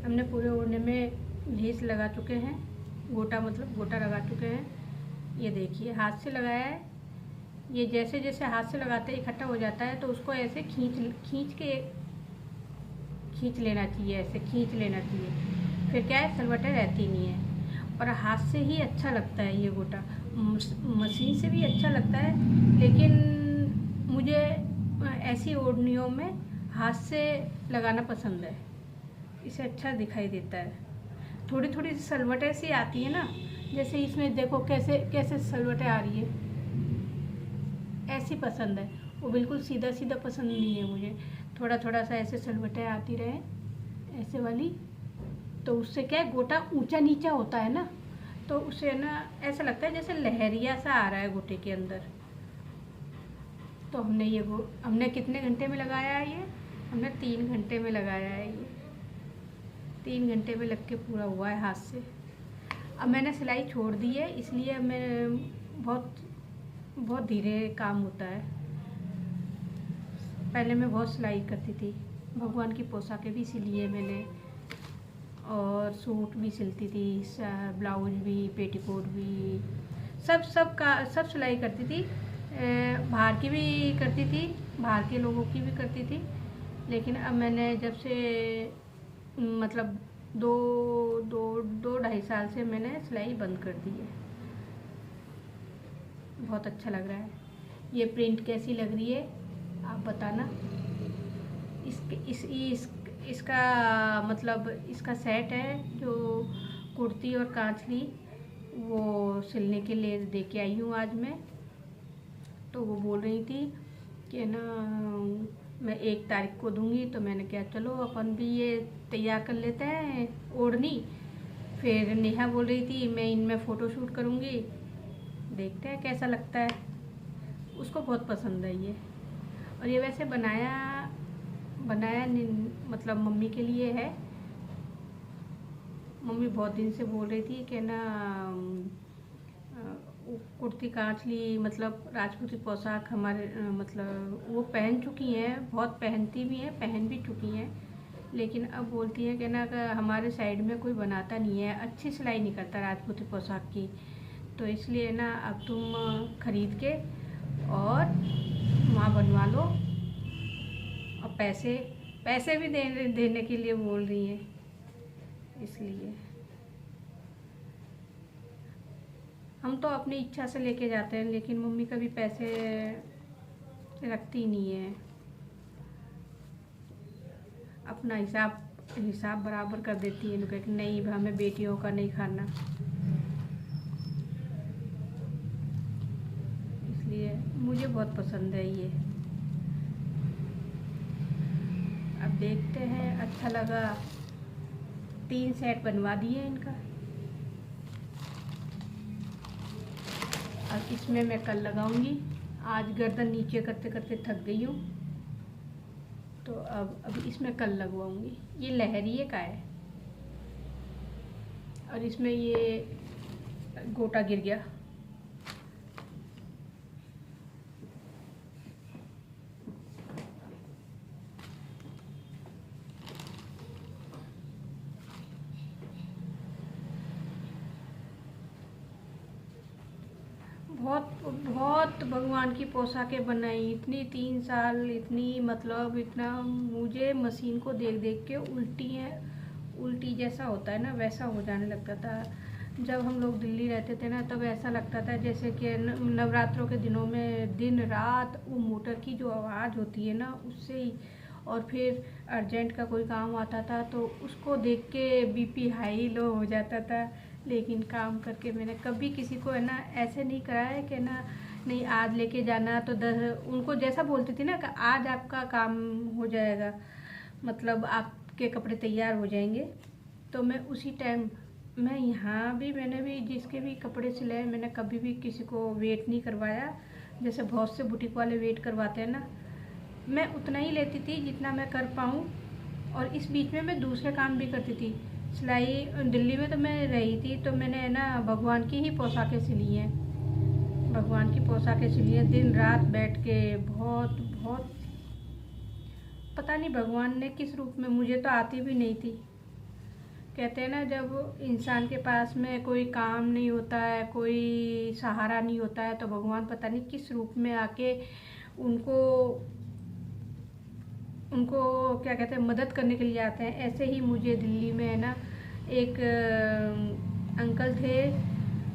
हमने पूरे ओढ़ने में लेस लगा चुके हैं, गोटा मतलब गोटा लगा चुके हैं। ये देखिए हाथ से लगाया है। ये जैसे जैसे हाथ से लगाते हैं इकट्ठा हो जाता है, तो उसको ऐसे खींच लेना चाहिए, ऐसे खींच लेना चाहिए। फिर क्या है, सलवटें रहती नहीं है। और हाथ से ही अच्छा लगता है ये गोटा, मशीन से भी अच्छा लगता है, लेकिन मुझे ऐसी ओढ़नियों में हाथ से लगाना पसंद है, इसे अच्छा दिखाई देता है। थोड़ी थोड़ी सलवटें सी आती है ना, जैसे इसमें देखो कैसे कैसे सलवटें आ रही है, ऐसी पसंद है। वो बिल्कुल सीधा सीधा पसंद नहीं है मुझे, थोड़ा थोड़ा सा ऐसे सलवटें आती रहे, ऐसे वाली। तो उससे क्या है, गोटा ऊंचा नीचा होता है ना, तो उसे ना ऐसा लगता है जैसे लहरिया सा आ रहा है गोटे के अंदर। तो हमने कितने घंटे में लगाया है ये? हमने 3 घंटे में लगाया है ये। 3 घंटे में लग के पूरा हुआ है हाथ से। अब मैंने सिलाई छोड़ दी है, इसलिए अब मैं बहुत धीरे काम होता है। पहले मैं बहुत सिलाई करती थी, भगवान की पोशाकें भी सिली है मैंने, और सूट भी सिलती थी, ब्लाउज भी, पेटीकोट भी, सब सिलाई करती थी। बाहर की भी करती थी, बाहर के लोगों की भी करती थी। लेकिन अब मैंने जब से मतलब दो दो दो ढाई साल से मैंने सिलाई बंद कर दी है। बहुत अच्छा लग रहा है। ये प्रिंट कैसी लग रही है आप बताना। इसका मतलब इसका सेट है जो कुर्ती और कांचली, वो सिलने के लिए दे के आई हूँ आज मैं। तो वो बोल रही थी कि ना मैं 1 तारीख को दूंगी, तो मैंने कहा चलो अपन भी ये तैयार कर लेते हैं ओढ़नी। फिर नेहा बोल रही थी मैं इनमें फ़ोटोशूट करूँगी, देखते हैं कैसा लगता है। उसको बहुत पसंद है ये। और ये वैसे बनाया मतलब मम्मी के लिए है। मम्मी बहुत दिन से बोल रही थी कि ना कुर्ती कांचली मतलब राजपूती पोशाक हमारे मतलब वो पहन चुकी हैं, बहुत पहनती भी हैं, पहन भी चुकी हैं। लेकिन अब बोलती हैं कि ना हमारे साइड में कोई बनाता नहीं है, अच्छी सिलाई नहीं करता राजपूती पोशाक की, तो इसलिए ना अब तुम खरीद के और वहाँ बनवा लो। और पैसे भी देने के लिए बोल रही हैं, इसलिए हम तो अपनी इच्छा से लेके जाते हैं, लेकिन मम्मी कभी पैसे रखती नहीं है। अपना हिसाब बराबर कर देती है, कि नहीं हमें बेटियों का नहीं खाना, इसलिए मुझे बहुत पसंद है ये। अब देखते हैं, अच्छा लगा। 3 सेट बनवा दिए इनका। अब इसमें मैं कल लगाऊंगी। आज गर्दन नीचे करते करते थक गई हूँ, तो अब इसमें कल लगवाऊंगी। ये लहरिए का है और इसमें ये गोटा गिर गया। बहुत बहुत भगवान की पोशाकें बनाई, इतनी 3 साल, इतनी मतलब इतना मुझे मशीन को देख देख के उल्टी जैसा होता है ना, वैसा हो जाने लगता था। जब हम लोग दिल्ली रहते थे ना, तब ऐसा लगता था जैसे कि नवरात्रों के दिनों में दिन रात वो मोटर की जो आवाज़ होती है ना, उससे ही। और फिर अर्जेंट का कोई काम आता था तो उसको देख के बीपी हाई लो हो जाता था। लेकिन काम करके मैंने कभी किसी को है ना ऐसे नहीं करा है कि ना नहीं आज लेके जाना, तो उनको जैसा बोलती थी ना कि आज आपका काम हो जाएगा, मतलब आपके कपड़े तैयार हो जाएंगे, तो मैं उसी टाइम मैं यहाँ भी मैंने भी जिसके भी कपड़े सिलाए, मैंने कभी भी किसी को वेट नहीं करवाया। जैसे बहुत से बुटीक वाले वेट करवाते हैं ना, मैं उतना ही लेती थी जितना मैं कर पाऊँ। और इस बीच में मैं दूसरे काम भी करती थी। सिलाई दिल्ली में तो मैं रही थी, तो मैंने ना भगवान की ही पोशाकें सिली हैं, भगवान की पोशाकें सिली हैं दिन रात बैठ के। बहुत पता नहीं भगवान ने किस रूप में, मुझे तो आती भी नहीं थी, कहते हैं ना, जब इंसान के पास में कोई काम नहीं होता है, कोई सहारा नहीं होता है, तो भगवान पता नहीं किस रूप में आके उनको उनको क्या कहते हैं, मदद करने के लिए आते हैं। ऐसे ही मुझे दिल्ली में है ना एक अंकल थे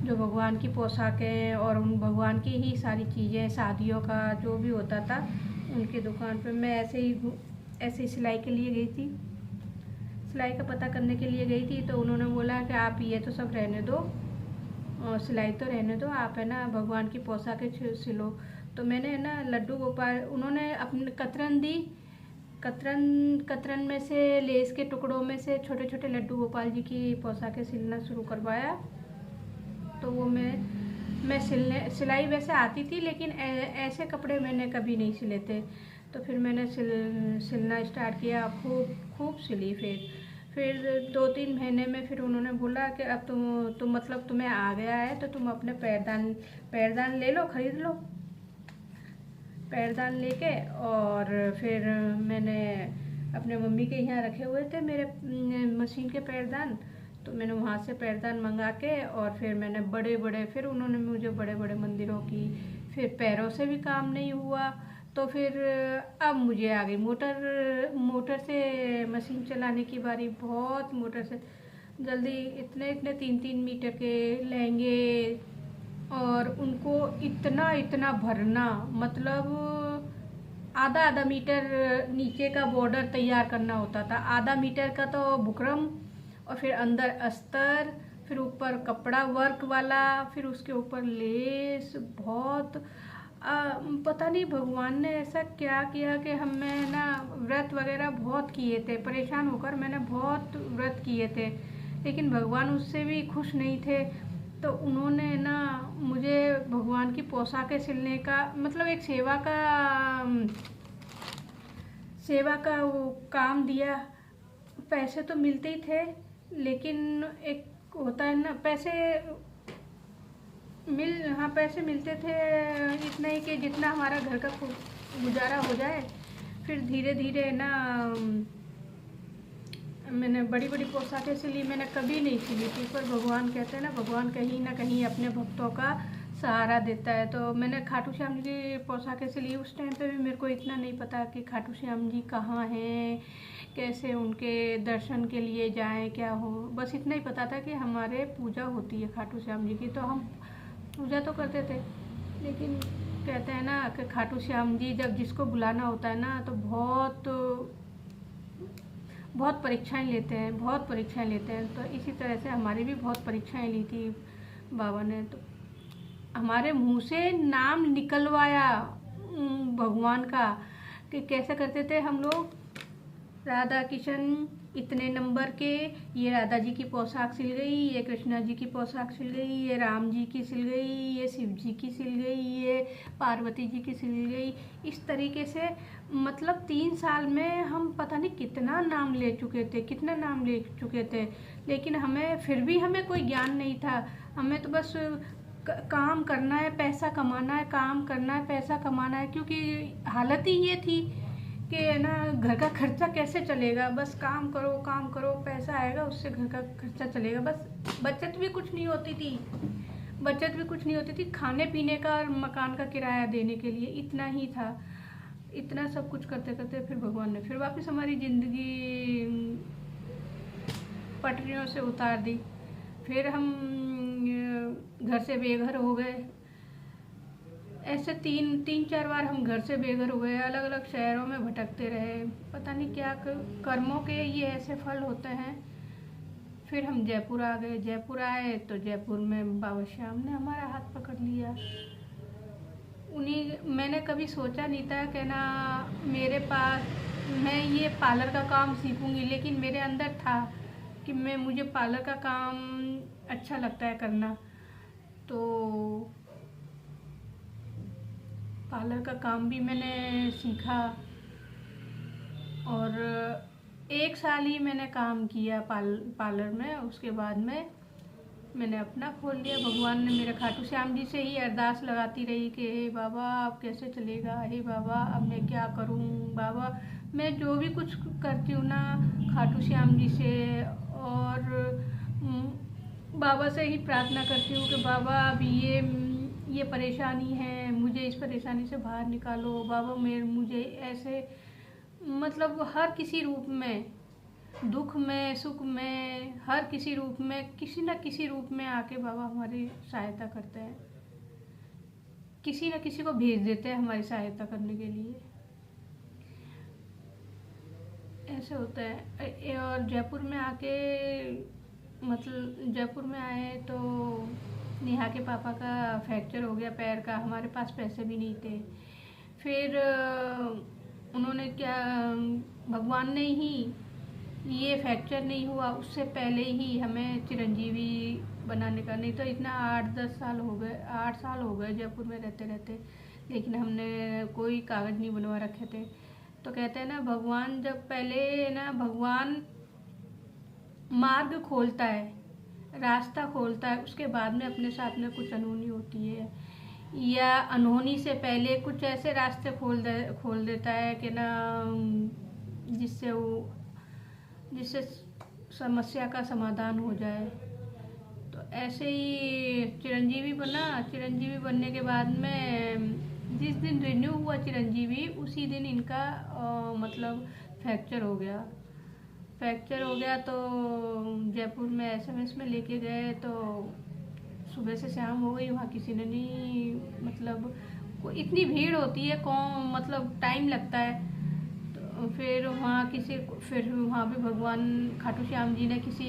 जो भगवान की पोशाकें और उन भगवान की ही सारी चीज़ें, शादियों का जो भी होता था, उनकी दुकान पे मैं ऐसे ही सिलाई के लिए गई थी, सिलाई का पता करने के लिए गई थी। तो उन्होंने बोला कि आप ये तो सब रहने दो और सिलाई तो रहने दो, आप है ना भगवान की पोशाकें सिलो। तो मैंने है ना लड्डू गोपाल, उन्होंने अपने कतरन दी, कतरन में से लेस के टुकड़ों में से छोटे छोटे लड्डू गोपाल जी की पोशाकें सिलना शुरू करवाया। तो वो मैं सिलाई वैसे आती थी, लेकिन ऐसे कपड़े मैंने कभी नहीं सिले थे। तो फिर मैंने सिलना स्टार्ट किया, खूब सिली। फिर 2-3 महीने में फिर उन्होंने बोला कि अब तुम मतलब तुम्हें आ गया है तो तुम अपने पैरदान ले लो, खरीद लो। पैरदान लेके और फिर मैंने अपने मम्मी के यहाँ रखे हुए थे मेरे मशीन के पैरदान, तो मैंने वहाँ से पैरदान मंगा के और फिर मैंने फिर उन्होंने मुझे बड़े बड़े मंदिरों की, फिर पैरों से भी काम नहीं हुआ। तो फिर अब मुझे आ गई मोटर से मशीन चलाने की बारी। बहुत मोटर से जल्दी इतने 3-3 मीटर के लहंगे और उनको इतना भरना, मतलब आधा मीटर नीचे का बॉर्डर तैयार करना होता था, आधा मीटर का तो बुकरम, और फिर अंदर अस्तर, फिर ऊपर कपड़ा वर्क वाला, फिर उसके ऊपर लेस। बहुत पता नहीं भगवान ने ऐसा क्या किया कि हमें ना व्रत वगैरह बहुत किए थे, परेशान होकर मैंने बहुत व्रत किए थे, लेकिन भगवान उससे भी खुश नहीं थे। तो उन्होंने ना मुझे भगवान की पोशाकें सिलने का, मतलब एक सेवा का वो काम दिया। पैसे तो मिलते ही थे, लेकिन एक होता है ना, पैसे मिलते थे इतना ही कि जितना हमारा घर का गुजारा हो जाए। फिर धीरे धीरे ना मैंने बड़ी बड़ी पोशाकें सिली, मैंने कभी नहीं सिली थी, पर भगवान कहते हैं ना, भगवान कहीं ना कहीं अपने भक्तों का सहारा देता है। तो मैंने खाटू श्याम जी की पोशाकें सिली। उस टाइम पे भी मेरे को इतना नहीं पता कि खाटू श्याम जी कहाँ हैं, कैसे उनके दर्शन के लिए जाएं, क्या हो, बस इतना ही पता था कि हमारे पूजा होती है खाटू श्याम जी की, तो हम पूजा तो करते थे। लेकिन कहते हैं ना कि खाटू श्याम जी जब जिसको बुलाना होता है ना, तो बहुत परीक्षाएं लेते हैं। तो इसी तरह से हमारी भी बहुत परीक्षाएं ली थी बाबा ने। तो हमारे मुंह से नाम निकलवाया भगवान का, कि कैसे करते थे हम लोग, राधा किशन इतने नंबर के, ये राधा जी की पोशाक सिल गई, ये कृष्णा जी की पोशाक सिल गई, ये राम जी की सिल गई, ये शिव जी की सिल गई, ये पार्वती जी की सिल गई। इस तरीके से मतलब 3 साल में हम पता नहीं कितना नाम ले चुके थे, लेकिन हमें कोई ज्ञान नहीं था। हमें तो बस काम करना है, पैसा कमाना है, काम करना है, पैसा कमाना है, क्योंकि हालत ही ये थी कि ना घर का खर्चा कैसे चलेगा, बस काम करो, पैसा आएगा उससे घर का खर्चा चलेगा। बस बचत भी कुछ नहीं होती थी, खाने पीने का और मकान का किराया देने के लिए, इतना ही था। इतना सब कुछ करते करते फिर भगवान ने फिर वापस हमारी ज़िंदगी पटरियों से उतार दी। फिर हम घर से बेघर हो गए। ऐसे 3-4 बार हम घर से बेघर हो गए, अलग अलग शहरों में भटकते रहे। पता नहीं क्या कर्मों के ये ऐसे फल होते हैं। फिर हम जयपुर आ गए। जयपुर आए तो जयपुर में बाबा श्याम ने हमारा हाथ पकड़ लिया। मैंने कभी सोचा नहीं था कि ना मेरे पास मैं ये पार्लर का काम सीखूंगी, लेकिन मेरे अंदर था कि मुझे पार्लर का काम अच्छा लगता है करना। तो पार्लर का काम भी मैंने सीखा और 1 साल ही मैंने काम किया पार्लर में। उसके बाद में मैंने अपना खोल लिया। भगवान ने मेरे खाटू श्याम जी से ही अरदास लगाती रही कि हे बाबा अब कैसे चलेगा, हे बाबा अब मैं क्या करूं, बाबा मैं जो भी कुछ करती हूँ ना खाटू श्याम जी से और बाबा से ही प्रार्थना करती हूँ कि बाबा अभी ये परेशानी है, मुझे इस परेशानी से बाहर निकालो बाबा। मुझे ऐसे मतलब हर किसी रूप में, दुख में सुख में, हर किसी रूप में, किसी न किसी रूप में आके बाबा हमारी सहायता करते हैं, किसी न किसी को भेज देते हैं हमारी सहायता करने के लिए। ऐसे होता है। और जयपुर में आके मतलब जयपुर में आए तो नेहा के पापा का फ्रैक्चर हो गया पैर का, हमारे पास पैसे भी नहीं थे। फिर उन्होंने क्या, भगवान ने ही, ये फ्रैक्चर नहीं हुआ उससे पहले ही हमें चिरंजीवी बनाने का, नहीं तो इतना 8-10 साल हो गए, 8 साल हो गए जयपुर में रहते रहते, लेकिन हमने कोई कागज़ नहीं बनवा रखे थे। तो कहते हैं ना भगवान, जब पहले ना भगवान मार्ग खोलता है, रास्ता खोलता है, उसके बाद में अपने साथ में कुछ अनहोनी होती है, या अनहोनी से पहले कुछ ऐसे रास्ते खोल देता है कि ना जिससे समस्या का समाधान हो जाए। तो ऐसे ही चिरंजीवी बना। चिरंजीवी बनने के बाद में जिस दिन रिन्यू हुआ चिरंजीवी, उसी दिन इनका मतलब फ्रैक्चर हो गया। तो जयपुर में एसएमएस में लेके गए तो सुबह से शाम हो गई, वहाँ किसी ने नहीं, मतलब इतनी भीड़ होती है, कौन मतलब टाइम लगता है। तो फिर वहाँ पे भगवान खाटू श्याम जी ने किसी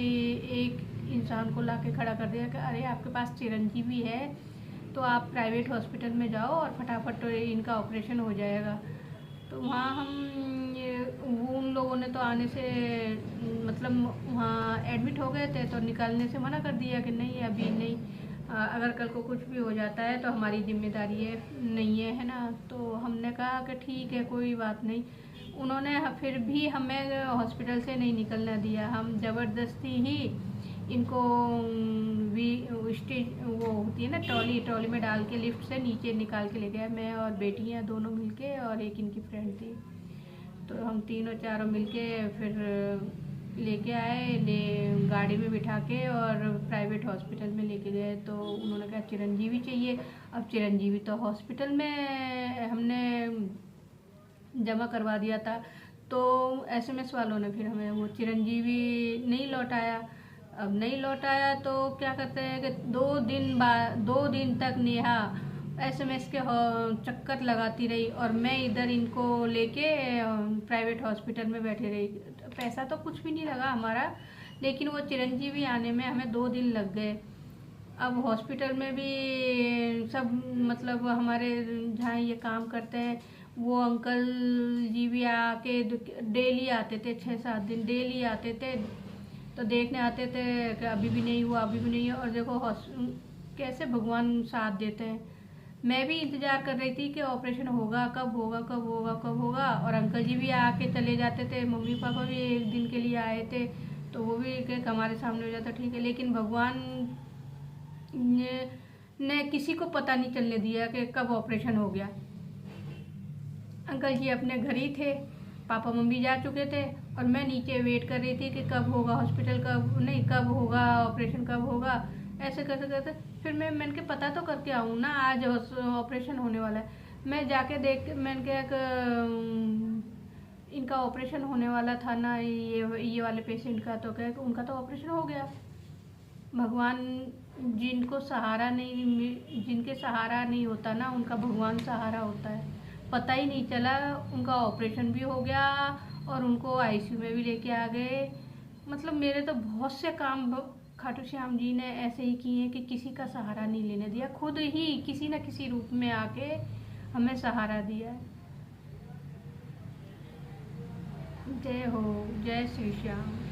एक इंसान को लाके खड़ा कर दिया कि अरे आपके पास चिरंजीवी है तो आप प्राइवेट हॉस्पिटल में जाओ और फटाफट इनका ऑपरेशन हो जाएगा। तो वहाँ उन लोगों ने तो आने से मतलब वहाँ एडमिट हो गए थे, तो निकालने से मना कर दिया कि नहीं अभी नहीं, अगर कल को कुछ भी हो जाता है तो हमारी जिम्मेदारी है ना। तो हमने कहा कि ठीक है कोई बात नहीं। उन्होंने फिर भी हमें हॉस्पिटल से नहीं निकलने दिया, हम ज़बरदस्ती ही इनको वो होती है ना ट्रॉली में डाल के लिफ्ट से नीचे निकाल के ले गए, मैं और बेटियां दोनों मिलके और एक इनकी फ्रेंड थी। तो हम तीनों चारों मिलके फिर लेके आए, गाड़ी में बिठा के और प्राइवेट हॉस्पिटल में लेके गए। तो उन्होंने कहा चिरंजीवी चाहिए। अब चिरंजीवी तो हॉस्पिटल में हमने जमा करवा दिया था, तो एसएमएस वालों ने फिर हमें वो चिरंजीवी नहीं लौटाया। अब नहीं लौटाया तो क्या करते हैं कि 2 दिन तक नेहा एसएमएस के चक्कर लगाती रही और मैं इधर इनको लेके प्राइवेट हॉस्पिटल में बैठे रही। पैसा तो कुछ भी नहीं लगा हमारा, लेकिन वो चिरंजीवी आने में हमें 2 दिन लग गए। अब हॉस्पिटल में भी सब मतलब हमारे जहाँ ये काम करते हैं वो अंकल जी भी आके डेली आते थे, 6-7 दिन डेली आते थे, तो देखने आते थे कि अभी भी नहीं हुआ, अभी भी नहीं हुआ। और देखो कैसे भगवान साथ देते हैं। मैं भी इंतज़ार कर रही थी कि ऑपरेशन होगा, कब होगा। और अंकल जी भी आके चले जाते थे, मम्मी पापा भी एक दिन के लिए आए थे, तो वो भी हमारे सामने हो जाता ठीक है। लेकिन भगवान ने किसी को पता नहीं चलने दिया कि कब ऑपरेशन हो गया। अंकल जी अपने घर ही थे, पापा मम्मी जा चुके थे और मैं नीचे वेट कर रही थी कि कब होगा हॉस्पिटल, कब होगा ऑपरेशन, कब होगा। ऐसे करते करते फिर मैंने के पता तो करके आऊँ ना, आज ऑपरेशन होने वाला है। मैं जाके देख, मैंने कहा इनका ऑपरेशन होने वाला था ना, ये वाले पेशेंट का, तो कह उनका तो ऑपरेशन हो गया। भगवान जिनके सहारा नहीं होता ना, उनका भगवान सहारा होता है। पता ही नहीं चला, उनका ऑपरेशन भी हो गया और उनको आईसीयू में भी लेके आ गए। मतलब मेरे तो बहुत से काम खाटू श्याम जी ने ऐसे ही किए हैं कि किसी का सहारा नहीं लेने दिया, खुद ही किसी न किसी रूप में आके हमें सहारा दिया है। जय हो, जय श्री श्याम।